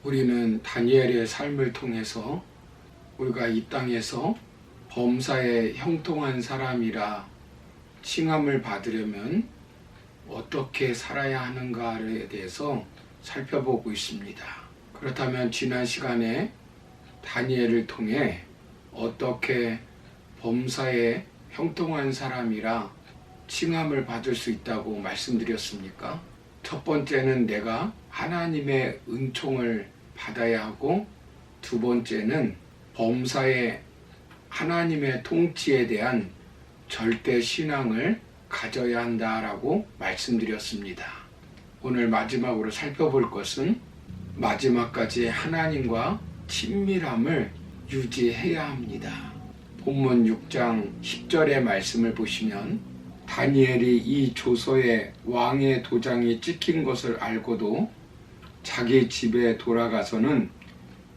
우리는 다니엘의 삶을 통해서 우리가 이 땅에서 범사에 형통한 사람이라 칭함을 받으려면 어떻게 살아야 하는가에 대해서 살펴보고 있습니다. 그렇다면 지난 시간에 다니엘을 통해 어떻게 범사에 형통한 사람이라 칭함을 받을 수 있다고 말씀드렸습니까? 첫 번째는 내가 하나님의 은총을 받아야 하고, 두 번째는 범사에 하나님의 통치에 대한 절대 신앙을 가져야 한다라고 말씀드렸습니다. 오늘 마지막으로 살펴볼 것은 마지막까지 하나님과 친밀함을 유지해야 합니다. 본문 6장 10절의 말씀을 보시면 다니엘이 이 조서에 왕의 도장이 찍힌 것을 알고도 자기 집에 돌아가서는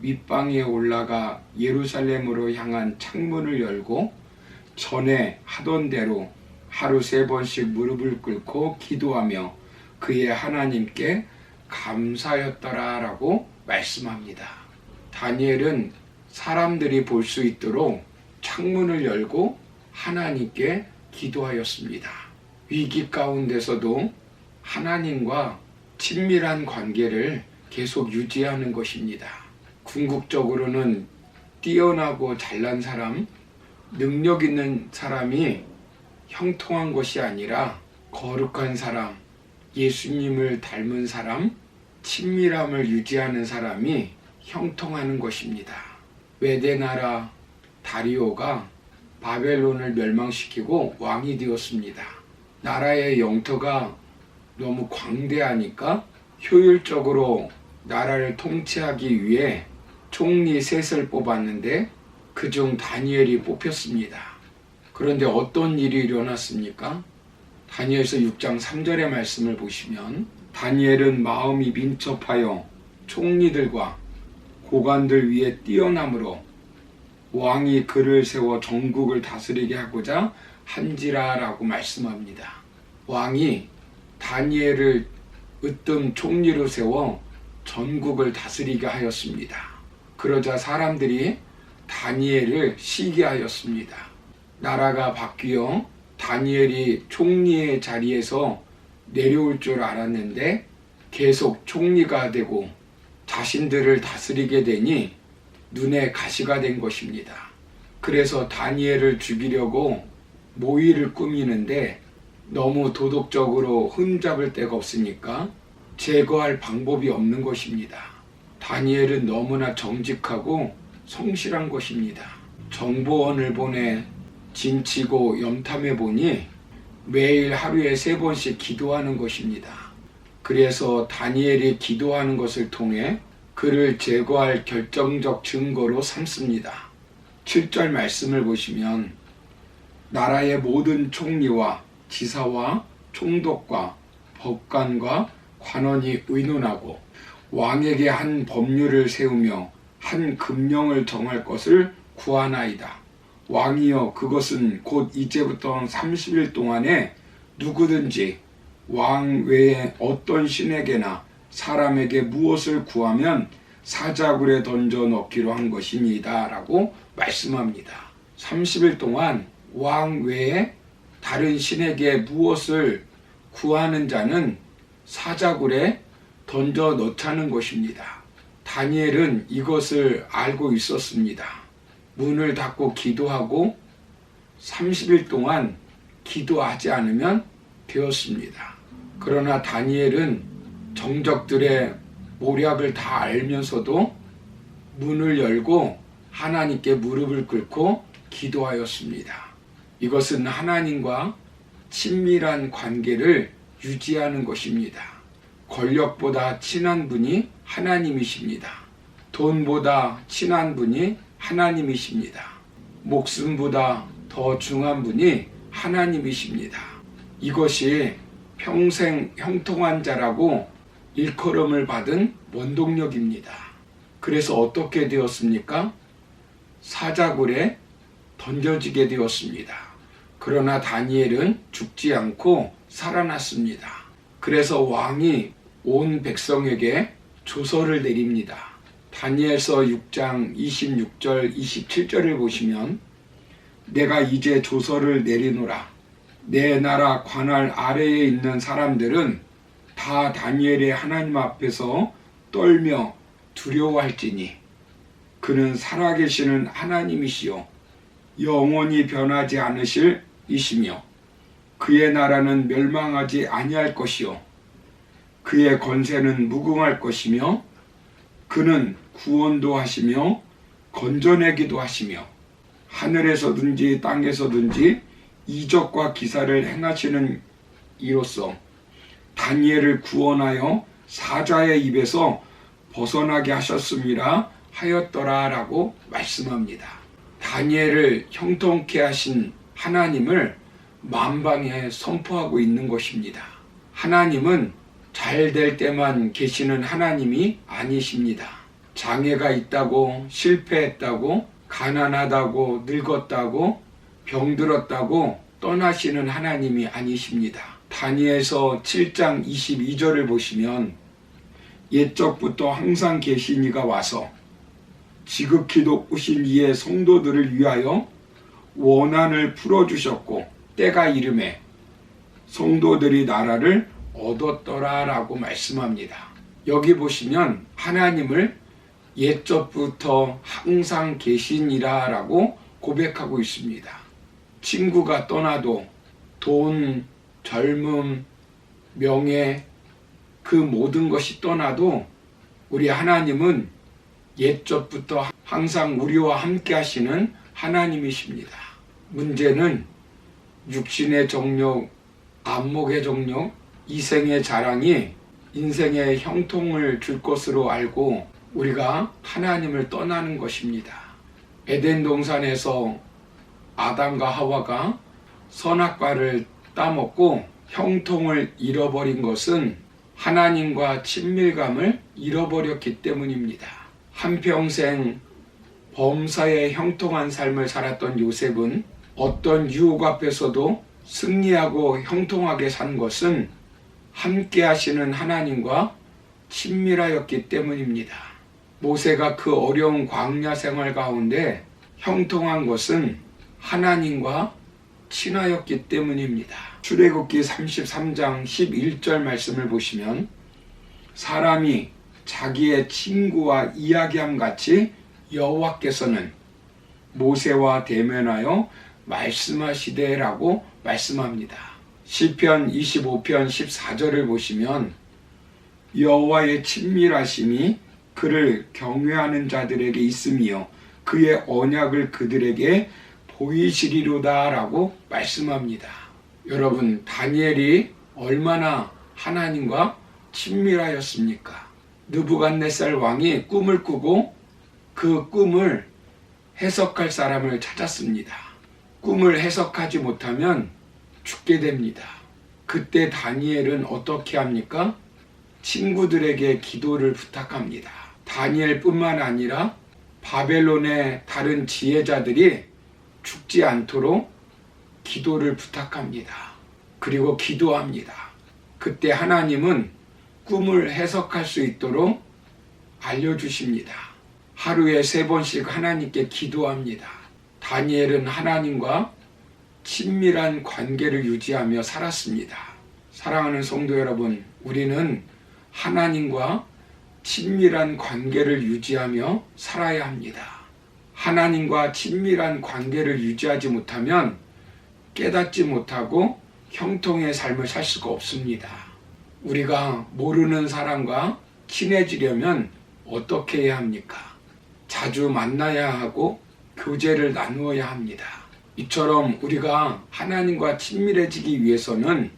윗방에 올라가 예루살렘으로 향한 창문을 열고 전에 하던 대로 하루 3번씩 무릎을 꿇고 기도하며 그의 하나님께 감사하였더라라고 말씀합니다. 다니엘은 사람들이 볼 수 있도록 창문을 열고 하나님께 기도하였습니다. 위기 가운데서도 하나님과 친밀한 관계를 계속 유지하는 것입니다. 궁극적으로는 뛰어나고 잘난 사람, 능력 있는 사람이 형통한 것이 아니라 거룩한 사람, 예수님을 닮은 사람, 친밀함을 유지하는 사람이 형통하는 것입니다. 메대나라 다리오가 바벨론을 멸망시키고 왕이 되었습니다. 나라의 영토가 너무 광대하니까 효율적으로 나라를 통치하기 위해 총리 셋을 뽑았는데 그중 다니엘이 뽑혔습니다. 그런데 어떤 일이 일어났습니까? 다니엘서 6장 3절의 말씀을 보시면 다니엘은 마음이 민첩하여 총리들과 고관들 위에 뛰어남으로 왕이 그를 세워 전국을 다스리게 하고자 한지라라고 말씀합니다. 왕이 다니엘을 으뜸 총리로 세워 전국을 다스리게 하였습니다. 그러자 사람들이 다니엘을 시기하였습니다. 나라가 바뀌어 다니엘이 총리의 자리에서 내려올 줄 알았는데 계속 총리가 되고 자신들을 다스리게 되니 눈에 가시가 된 것입니다. 그래서 다니엘을 죽이려고 모의를 꾸미는데 너무 도덕적으로 흠잡을 데가 없으니까 제거할 방법이 없는 것입니다. 다니엘은 너무나 정직하고 성실한 것입니다. 정보원을 보내 진치고 염탐해 보니 매일 하루에 3번씩 기도하는 것입니다. 그래서 다니엘이 기도하는 것을 통해 그를 제거할 결정적 증거로 삼습니다. 7절 말씀을 보시면 나라의 모든 총리와 지사와 총독과 법관과 관원이 의논하고 왕에게 한 법률을 세우며 한 금령을 정할 것을 구하나이다. 왕이여, 그것은 곧 이제부터 30일 동안에 누구든지 왕 외에 어떤 신에게나 사람에게 무엇을 구하면 사자굴에 던져 넣기로 한 것이니이다 라고 말씀합니다. 30일 동안 왕 외에 다른 신에게 무엇을 구하는 자는 사자굴에 던져 넣자는 것입니다. 다니엘은 이것을 알고 있었습니다. 문을 닫고 기도하고 30일 동안 기도하지 않으면 되었습니다. 그러나 다니엘은 정적들의 모략을 다 알면서도 문을 열고 하나님께 무릎을 꿇고 기도하였습니다. 이것은 하나님과 친밀한 관계를 유지하는 것입니다. 권력보다 친한 분이 하나님이십니다. 돈보다 친한 분이 하나님이십니다. 목숨보다 더 중한 분이 하나님이십니다. 이것이 평생 형통한 자라고 일컬음을 받은 원동력입니다. 그래서 어떻게 되었습니까? 사자굴에 던져지게 되었습니다. 그러나 다니엘은 죽지 않고 살아났습니다. 그래서 왕이 온 백성에게 조서를 내립니다. 다니엘서 6장 26절 27절을 보시면 내가 이제 조서를 내리노라. 내 나라 관할 아래에 있는 사람들은 다 다니엘의 하나님 앞에서 떨며 두려워할지니 그는 살아계시는 하나님이시요 영원히 변하지 않으실 이시며 그의 나라는 멸망하지 아니할 것이요 그의 권세는 무궁할 것이며 그는 구원도 하시며 건져내기도 하시며 하늘에서든지 땅에서든지 이적과 기사를 행하시는 이로써 다니엘을 구원하여 사자의 입에서 벗어나게 하셨음이라 하였더라라고 말씀합니다. 다니엘을 형통케 하신 하나님을 만방에 선포하고 있는 것입니다. 하나님은 잘 될 때만 계시는 하나님이 아니십니다. 장애가 있다고, 실패했다고, 가난하다고, 늙었다고, 병들었다고 떠나시는 하나님이 아니십니다. 다니엘서 7장 22절을 보시면 옛적부터 항상 계신 이가 와서 지극히 높으신 이의 성도들을 위하여 원한을 풀어주셨고 때가 이름에 성도들이 나라를 얻었더라라고 말씀합니다. 여기 보시면 하나님을 옛적부터 항상 계시니라라고 고백하고 있습니다. 친구가 떠나도 돈, 젊음, 명예 그 모든 것이 떠나도 우리 하나님은 옛적부터 항상 우리와 함께 하시는 하나님이십니다. 문제는 육신의 정욕, 안목의 정욕, 이생의 자랑이 인생의 형통을 줄 것으로 알고 우리가 하나님을 떠나는 것입니다. 에덴 동산에서 아담과 하와가 선악과를 따먹고 형통을 잃어버린 것은 하나님과 친밀감을 잃어버렸기 때문입니다. 한평생 범사에 형통한 삶을 살았던 요셉은 어떤 유혹 앞에서도 승리하고 형통하게 산 것은 함께 하시는 하나님과 친밀하였기 때문입니다. 모세가 그 어려운 광야 생활 가운데 형통한 것은 하나님과 친하였기 때문입니다. 출애굽기 33장 11절 말씀을 보시면 사람이 자기의 친구와 이야기함 같이 여호와께서는 모세와 대면하여 말씀하시되라고 말씀합니다. 시편 25편 14절을 보시면 여호와의 친밀하심이 그를 경외하는 자들에게 있으며 그의 언약을 그들에게 보이시리로다라고 말씀합니다. 여러분, 다니엘이 얼마나 하나님과 친밀하였습니까? 느부갓네살 왕이 꿈을 꾸고 그 꿈을 해석할 사람을 찾았습니다. 꿈을 해석하지 못하면 죽게 됩니다. 그때 다니엘은 어떻게 합니까? 친구들에게 기도를 부탁합니다. 다니엘뿐만 아니라 바벨론의 다른 지혜자들이 죽지 않도록 기도를 부탁합니다. 그리고 기도합니다. 그때 하나님은 꿈을 해석할 수 있도록 알려주십니다. 하루에 3번씩 하나님께 기도합니다. 다니엘은 하나님과 친밀한 관계를 유지하며 살았습니다. 사랑하는 성도 여러분, 우리는 하나님과 친밀한 관계를 유지하며 살아야 합니다. 하나님과 친밀한 관계를 유지하지 못하면 깨닫지 못하고 형통의 삶을 살 수가 없습니다. 우리가 모르는 사람과 친해지려면 어떻게 해야 합니까? 자주 만나야 하고 교제를 나누어야 합니다. 이처럼 우리가 하나님과 친밀해지기 위해서는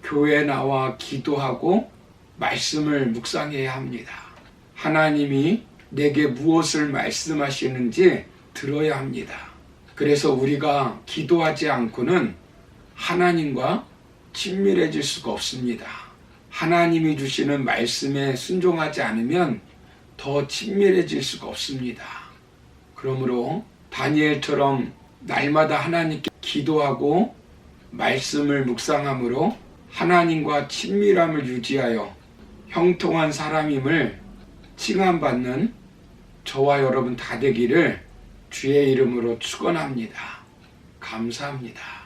교회에 나와 기도하고 말씀을 묵상해야 합니다. 하나님이 내게 무엇을 말씀하시는지 들어야 합니다. 그래서 우리가 기도하지 않고는 하나님과 친밀해질 수가 없습니다. 하나님이 주시는 말씀에 순종하지 않으면 더 친밀해질 수가 없습니다. 그러므로 다니엘처럼 날마다 하나님께 기도하고 말씀을 묵상함으로 하나님과 친밀함을 유지하여 형통한 사람임을 칭함받는 저와 여러분 다 되기를 주의 이름으로 축원합니다. 감사합니다.